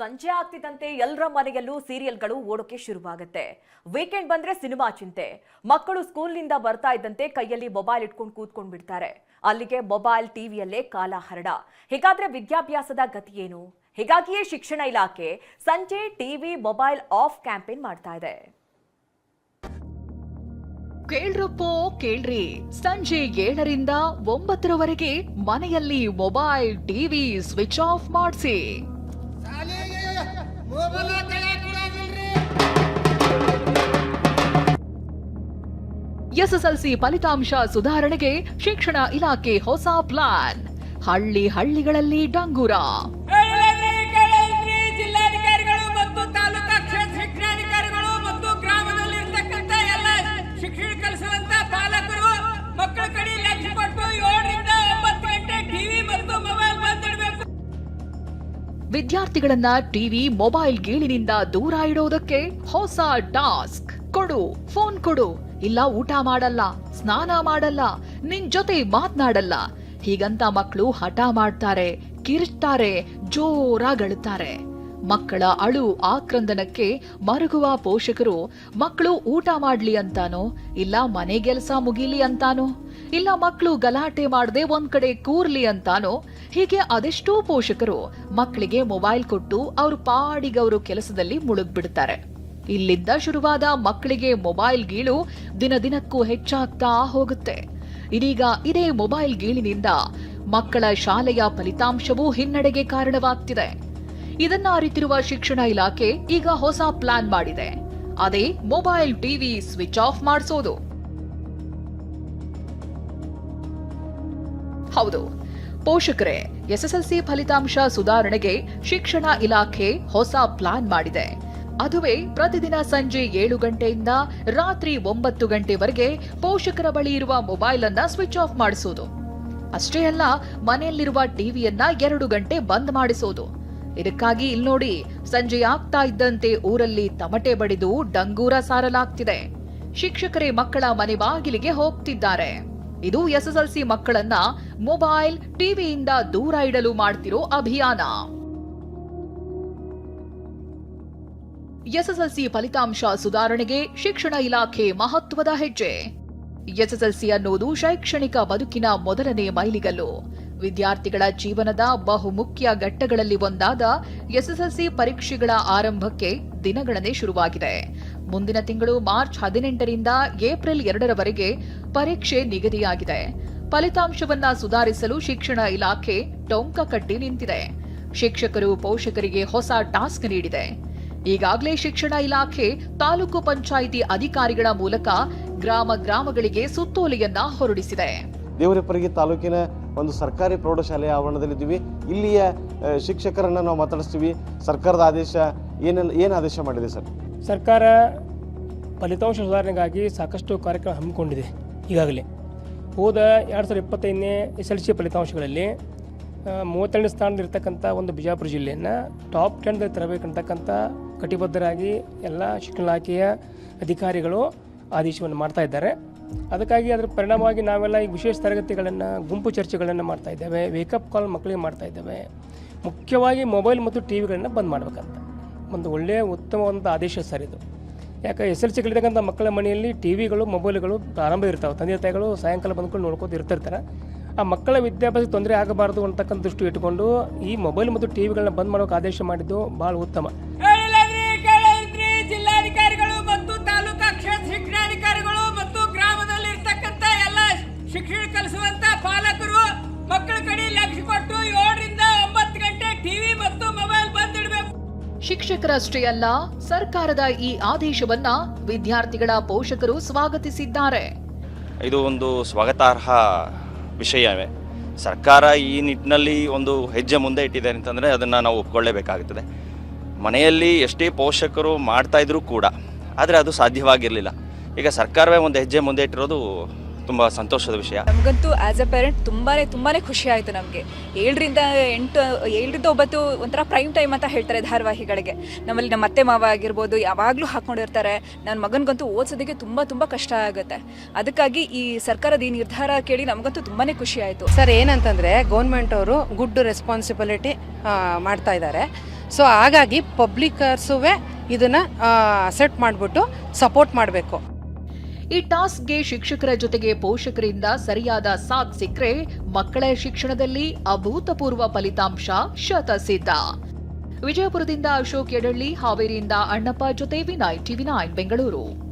ಸಂಜೆ ಆಗ್ತಿದ್ದಂತೆ ಎಲ್ಲರ ಮನೆಯಲ್ಲೂ ಸೀರಿಯಲ್ಗಳು ಓಡೋಕೆ ಶುರುವಾಗುತ್ತೆ. ವೀಕೆಂಡ್ ಬಂದ್ರೆ ಸಿನಿಮಾ ಚಿಂತೆ. ಮಕ್ಕಳು ಸ್ಕೂಲ್ನಿಂದ ಬರ್ತಾ ಇದ್ದಂತೆ ಕೈಯಲ್ಲಿ ಮೊಬೈಲ್ ಇಟ್ಕೊಂಡು ಕೂತ್ಕೊಂಡು ಬಿಡ್ತಾರೆ. ಅಲ್ಲಿಗೆ ಮೊಬೈಲ್ ಟಿವಿಯಲ್ಲೇ ಕಾಲ ಹರಡ. ಹೀಗಾದ್ರೆ ವಿದ್ಯಾಭ್ಯಾಸದ ಗತಿ ಏನು? ಹೀಗಾಗಿಯೇ ಶಿಕ್ಷಣ ಇಲಾಖೆ ಸಂಜೆ ಟಿವಿ ಮೊಬೈಲ್ ಆಫ್ ಕ್ಯಾಂಪೇನ್ ಮಾಡ್ತಾ ಇದೆ. ಕೇಳ್ರಪ್ಪೋ ಕೇಳ್ರಿ, ಸಂಜೆ 7ರಿಂದ 9ರವರೆಗೆ ಮನೆಯಲ್ಲಿ ಮೊಬೈಲ್ ಟಿವಿ ಸ್ವಿಚ್ ಆಫ್ ಮಾಡಿಸಿ. ಎಸ್ಎಸ್ಎಲ್ಸಿ ಫಲಿತಾಂಶ ಸುಧಾರಣೆಗೆ ಶಿಕ್ಷಣ ಇಲಾಖೆ ಹೊಸ ಪ್ಲಾನ್. ಹಳ್ಳಿಗಳಲ್ಲಿ ಡಂಗೂರ. ಜಿಲ್ಲಾಧಿಕಾರಿಗಳು ಮತ್ತು ತಾಲೂಕಾ ಕ್ಷೇತ್ರ ಶಿಕ್ಷಣಾಧಿಕಾರಿಗಳು ಮತ್ತು ಗ್ರಾಮದಲ್ಲಿರ್ತಕ್ಕಂಥ ಎಲ್ಲ ಶಿಕ್ಷಣ ಕಲಿಸುವಂತ ಪಾಲಕರು ಮಕ್ಕಳ ಕಡೆ ಲಕ್ಷ್ಯ ಕೊಟ್ಟು 7ರಿಂದ 9 ಗಂಟೆ ಟಿವಿ ಮತ್ತು ಮೊಬೈಲ್ ಬಂದಿಡಬೇಕು. ವಿದ್ಯಾರ್ಥಿಗಳನ್ನ ಟಿವಿ ಮೊಬೈಲ್ ಗೀಳಿನಿಂದ ದೂರ ಇಡೋದಕ್ಕೆ ಹೊಸ ಟಾಸ್ಕ್. ಕೊಡು, ಫೋನ್ ಕೊಡು, ಇಲ್ಲ ಊಟ ಮಾಡಲ್ಲ, ಸ್ನಾನ ಮಾಡಲ್ಲ, ನಿನ್ ಜೊತೆ ಮಾತನಾಡಲ್ಲ. ಹೀಗಂತ ಮಕ್ಕಳು ಹಠ ಮಾಡ್ತಾರೆ, ಕಿರ್ಚ್ತಾರೆ, ಜೋರಾಗಳುತ್ತಾರೆ. ಮಕ್ಕಳ ಅಳು ಆಕ್ರಂದನಕ್ಕೆ ಮರುಗುವ ಪೋಷಕರು ಮಕ್ಕಳು ಊಟ ಮಾಡ್ಲಿ ಅಂತಾನೋ, ಇಲ್ಲ ಮನೆ ಕೆಲಸ ಮುಗಿಲಿ ಅಂತಾನೋ, ಇಲ್ಲ ಮಕ್ಕಳು ಗಲಾಟೆ ಮಾಡದೆ ಒಂದ್ ಕಡೆ ಕೂರ್ಲಿ ಅಂತಾನೋ, ಹೀಗೆ ಅದೆಷ್ಟೋ ಪೋಷಕರು ಮಕ್ಕಳಿಗೆ ಮೊಬೈಲ್ ಕೊಟ್ಟು ಅವ್ರ ಪಾಡಿಗವರು ಕೆಲಸದಲ್ಲಿ ಮುಳುಗ್ಬಿಡ್ತಾರೆ. ಇಲ್ಲಿಂದ ಶುರುವಾದ ಮಕ್ಕಳಿಗೆ ಮೊಬೈಲ್ ಗೀಳು ದಿನದಿನಕ್ಕೂ ಹೆಚ್ಚಾಗ್ತಾ ಹೋಗುತ್ತೆ. ಇದೀಗ ಇದೇ ಮೊಬೈಲ್ ಗೀಳಿನಿಂದ ಮಕ್ಕಳ ಶಾಲೆಯ ಫಲಿತಾಂಶವೂ ಹಿನ್ನಡೆಗೆ ಕಾರಣವಾಗ್ತಿದೆ. ಇದನ್ನ ಅರಿತಿರುವ ಶಿಕ್ಷಣ ಇಲಾಖೆ ಈಗ ಹೊಸ ಪ್ಲಾನ್ ಮಾಡಿದೆ. ಅದೇ ಮೊಬೈಲ್ ಟಿವಿ ಸ್ವಿಚ್ ಆಫ್ ಮಾಡಿಸೋದು. ಹೌದು ಪೋಷಕರೇ, ಎಸ್ಎಸ್ಎಲ್ಸಿ ಫಲಿತಾಂಶ ಸುಧಾರಣೆಗೆ ಶಿಕ್ಷಣ ಇಲಾಖೆ ಹೊಸ ಪ್ಲಾನ್ ಮಾಡಿದೆ. ಅದುವೇ ಪ್ರತಿದಿನ ಸಂಜೆ 7 ಗಂಟೆಯಿಂದ ರಾತ್ರಿ 9 ಗಂಟೆವರೆಗೆ ಪೋಷಕರ ಬಳಿ ಇರುವ ಮೊಬೈಲ್ ಅನ್ನ ಸ್ವಿಚ್ ಆಫ್ ಮಾಡಿಸೋದು. ಅಷ್ಟೇ ಅಲ್ಲ, ಮನೆಯಲ್ಲಿರುವ ಟಿವಿಯನ್ನ 2 ಗಂಟೆ ಬಂದ್ ಮಾಡಿಸೋದು. ಇದಕ್ಕಾಗಿ ಇಲ್ನೋಡಿ, ಸಂಜೆ ಆಗ್ತಾ ಇದ್ದಂತೆ ಊರಲ್ಲಿ ತಮಟೆ ಬಡಿದು ಡಂಗೂರ ಸಾರಲಾಗ್ತಿದೆ. ಶಿಕ್ಷಕರೇ ಮಕ್ಕಳ ಮನೆ ಬಾಗಿಲಿಗೆ ಹೋಗ್ತಿದ್ದಾರೆ. ಇದು ಎಸ್ಎಸ್ಎಲ್ಸಿ ಮಕ್ಕಳನ್ನ ಮೊಬೈಲ್ ಟಿವಿಯಿಂದ ದೂರ ಇಡಲು ಮಾಡ್ತಿರೋ ಅಭಿಯಾನ. ಎಸ್ಎಸ್ಎಲ್ಸಿ ಫಲಿತಾಂಶ ಸುಧಾರಣೆಗೆ ಶಿಕ್ಷಣ ಇಲಾಖೆ ಮಹತ್ವದ ಹೆಜ್ಜೆ. ಎಸ್ಎಸ್ಎಲ್ಸಿ ಅನ್ನೋದು ಶೈಕ್ಷಣಿಕ ಬದುಕಿನ ಮೊದಲನೇ ಮೈಲಿಗಲ್ಲು. ವಿದ್ಯಾರ್ಥಿಗಳ ಜೀವನದ ಬಹುಮುಖ್ಯ ಘಟ್ಟಗಳಲ್ಲಿ ಒಂದಾದ ಎಸ್ಎಸ್ಎಲ್ಸಿ ಪರೀಕ್ಷೆಗಳ ಆರಂಭಕ್ಕೆ ದಿನಗಣನೆ ಶುರುವಾಗಿದೆ. ಮುಂದಿನ ತಿಂಗಳು ಮಾರ್ಚ್ 18ರಿಂದ ಏಪ್ರಿಲ್ 2ರವರೆಗೆ ಪರೀಕ್ಷೆ ನಿಗದಿಯಾಗಿದೆ. ಫಲಿತಾಂಶವನ್ನ ಸುಧಾರಿಸಲು ಶಿಕ್ಷಣ ಇಲಾಖೆ ಟೊಂಕ ಕಟ್ಟಿ ನಿಂತಿದೆ. ಶಿಕ್ಷಕರು ಪೋಷಕರಿಗೆ ಹೊಸ ಟಾಸ್ಕ್ ನೀಡಿದೆ. ಈಗಾಗಲೇ ಶಿಕ್ಷಣ ಇಲಾಖೆ ತಾಲೂಕು ಪಂಚಾಯಿತಿ ಅಧಿಕಾರಿಗಳ ಮೂಲಕ ಗ್ರಾಮಗಳಿಗೆ ಸುತ್ತೋಲೆಯನ್ನ ಹೊರಡಿಸಿದೆ. ದೇವರಪರಿಗೆ ತಾಲೂಕಿನ ಒಂದು ಸರ್ಕಾರಿ ಪ್ರೌಢಶಾಲೆಯ ಆವರಣದಲ್ಲಿದ್ದೀವಿ. ಇಲ್ಲಿಯ ಶಿಕ್ಷಕರನ್ನ ನಾವು ಮಾತಾಡಿಸ್ತೀವಿ. ಸರ್ಕಾರದ ಆದೇಶ ಏನು ಆದೇಶ ಮಾಡಿದೆ ಸರ್? ಸರ್ಕಾರ ಫಲಿತಾಂಶ ಸುಧಾರಣೆಗಾಗಿ ಸಾಕಷ್ಟು ಕಾರ್ಯಕ್ರಮ ಹಮ್ಮಿಕೊಂಡಿದೆ. ಈಗಾಗಲೇ ಹೋದ 2025ನೇ SSLC ಫಲಿತಾಂಶಗಳಲ್ಲಿ 32ನೇ ಸ್ಥಾನದಲ್ಲಿರ್ತಕ್ಕಂಥ ಒಂದು ಬಿಜಾಪುರ ಜಿಲ್ಲೆಯನ್ನು ಟಾಪ್ 10ದಲ್ಲಿ ತರಬೇಕಂತಕ್ಕಂಥ ಕಟಿಬದ್ಧರಾಗಿ ಎಲ್ಲ ಶಿಕ್ಷಣ ಇಲಾಖೆಯ ಅಧಿಕಾರಿಗಳು ಆದೇಶವನ್ನು ಮಾಡ್ತಾ ಇದ್ದಾರೆ. ಅದಕ್ಕಾಗಿ ಅದರ ಪರಿಣಾಮವಾಗಿ ನಾವೆಲ್ಲ ಈಗ ವಿಶೇಷ ತರಗತಿಗಳನ್ನು, ಗುಂಪು ಚರ್ಚೆಗಳನ್ನು ಮಾಡ್ತಾ ಇದ್ದೇವೆ. ವೇಕಪ್ ಕಾಲ್ ಮಕ್ಕಳಿಗೆ ಮಾಡ್ತಾ ಇದ್ದೇವೆ. ಮುಖ್ಯವಾಗಿ ಮೊಬೈಲ್ ಮತ್ತು ಟಿವಿಗಳನ್ನು ಬಂದ್ ಮಾಡಬೇಕಂತ ಒಂದು ಒಳ್ಳೆಯ ಉತ್ತಮವಾದಂಥ ಆದೇಶ ಸರ್ ಇದು. ಯಾಕೆ SSLC ಕಲಿತಕ್ಕಂಥ ಮಕ್ಕಳ ಮನೆಯಲ್ಲಿ ಟಿವಿಗಳು, ಮೊಬೈಲ್ಗಳು ಪ್ರಾರಂಭ ಇರ್ತಾವೆ. ತಂದೆ ತಾಯಿಗಳು ಸಾಯಂಕಾಲ ಬಂದ್ಕೊಂಡು ನೋಡ್ಕೊಂಡು ಇರ್ತಿರ್ತಾರೆ. ಆ ಮಕ್ಕಳ ವಿದ್ಯಾಭ್ಯಾಸಕ್ಕೆ ತೊಂದರೆ ಆಗಬಾರದು ಅಂತಕ್ಕಂಥ ದೃಷ್ಟಿ ಇಟ್ಟುಕೊಂಡು ಈ ಮೊಬೈಲ್ ಮತ್ತು ಟಿವಿಗಳನ್ನ ಬಂದ್ ಮಾಡೋಕೆ ಆದೇಶ ಮಾಡಿದ್ದು ಬಹಳ ಉತ್ತಮ. ಜಿಲ್ಲಾಧಿಕಾರಿಗಳು ಮತ್ತು ತಾಲೂಕಾ ಕ್ಷೇತ್ರ ಶಿಕ್ಷಣಾಧಿಕಾರಿಗಳು ಮತ್ತು ಗ್ರಾಮದಲ್ಲಿರ್ತಕ್ಕಂಥ ಎಲ್ಲ ಶಿಕ್ಷಣ ಕಲಿಸುವಂತ ಪಾಲಕರು ಮಕ್ಕಳ ಕಡೆ ಲಕ್ಷ್ಯ ಕೊಟ್ಟು 7ರಿಂದ 9 ಗಂಟೆ ಟಿವಿ ಮತ್ತು ಮೊಬೈಲ್ ಬಂದಿಡಬೇಕು. ಶಿಕ್ಷಕರಷ್ಟೇ ಅಲ್ಲ, ಸರ್ಕಾರದ ಈ ಆದೇಶವನ್ನ ವಿದ್ಯಾರ್ಥಿಗಳ ಪೋಷಕರು ಸ್ವಾಗತಿಸಿದ್ದಾರೆ. ಇದು ಒಂದು ಸ್ವಾಗತಾರ್ಹ ವಿಷಯವೇ. ಸರ್ಕಾರ ಈ ನಿಟ್ಟಿನಲ್ಲಿ ಒಂದು ಹೆಜ್ಜೆ ಮುಂದೆ ಇಟ್ಟಿದೆ ಅಂತಂದರೆ ಅದನ್ನು ನಾವು ಒಪ್ಕೊಳ್ಳೇಬೇಕಾಗುತ್ತದೆ. ಮನೆಯಲ್ಲಿ ಎಷ್ಟೇ ಪೋಷಕರು ಮಾಡ್ತಾ ಇದ್ರೂ ಕೂಡ ಆದರೆ ಅದು ಸಾಧ್ಯವಾಗಿರಲಿಲ್ಲ. ಈಗ ಸರ್ಕಾರವೇ ಒಂದು ಹೆಜ್ಜೆ ಮುಂದೆ ಇಟ್ಟಿರೋದು ತುಂಬ ಸಂತೋಷದ ವಿಷಯ. ನಮಗಂತೂ ಆ್ಯಸ್ ಎ ಪೇರೆಂಟ್ ತುಂಬಾ ಖುಷಿ ಆಯಿತು. ನಮಗೆ 7ರಿಂದ 9 ಒಂಥರ ಪ್ರೈಮ್ ಟೈಮ್ ಅಂತ ಹೇಳ್ತಾರೆ ಧಾರಾವಾಹಿಗಳಿಗೆ. ನಮ್ಮಲ್ಲಿ ನಮ್ಮ ಅತ್ತೆ ಮಾವ ಆಗಿರ್ಬೋದು ಯಾವಾಗಲೂ ಹಾಕ್ಕೊಂಡಿರ್ತಾರೆ. ನನ್ನ ಮಗನಿಗಂತೂ ಓದಿಸೋದಕ್ಕೆ ತುಂಬ ಕಷ್ಟ ಆಗುತ್ತೆ. ಅದಕ್ಕಾಗಿ ಈ ಸರ್ಕಾರದ ಈ ನಿರ್ಧಾರ ಕೇಳಿ ನಮಗಂತೂ ತುಂಬಾ ಖುಷಿ ಆಯಿತು. ಸರ್ ಏನಂತಂದರೆ ಗೌರ್ಮೆಂಟ್ ಅವರು ಗುಡ್ ರೆಸ್ಪಾನ್ಸಿಬಿಲಿಟಿ ಮಾಡ್ತಾ ಇದ್ದಾರೆ. ಸೊ ಹಾಗಾಗಿ ಪಬ್ಲಿಕರ್ಸುವೆ ಇದನ್ನು ಅಸೆಪ್ಟ್ ಮಾಡಿಬಿಟ್ಟು ಸಪೋರ್ಟ್ ಮಾಡಬೇಕು. ಈ ಟಾಸ್ಕ್ಗೆ ಶಿಕ್ಷಕರ ಜೊತೆಗೆ ಪೋಷಕರಿಂದ ಸರಿಯಾದ ಸಾಥ್ ಸಿಕ್ಕರೆ ಮಕ್ಕಳ ಶಿಕ್ಷಣದಲ್ಲಿ ಅಭೂತಪೂರ್ವ ಫಲಿತಾಂಶ ಶತಸಿದ್ಧ. ವಿಜಯಪುರದಿಂದ ಅಶೋಕ್ ಯಡಳ್ಳಿ, ಹಾವೇರಿಯಿಂದ ಅಣ್ಣಪ್ಪ ಜೊತೆ ವಿನಯ್, TV9 ಬೆಂಗಳೂರು.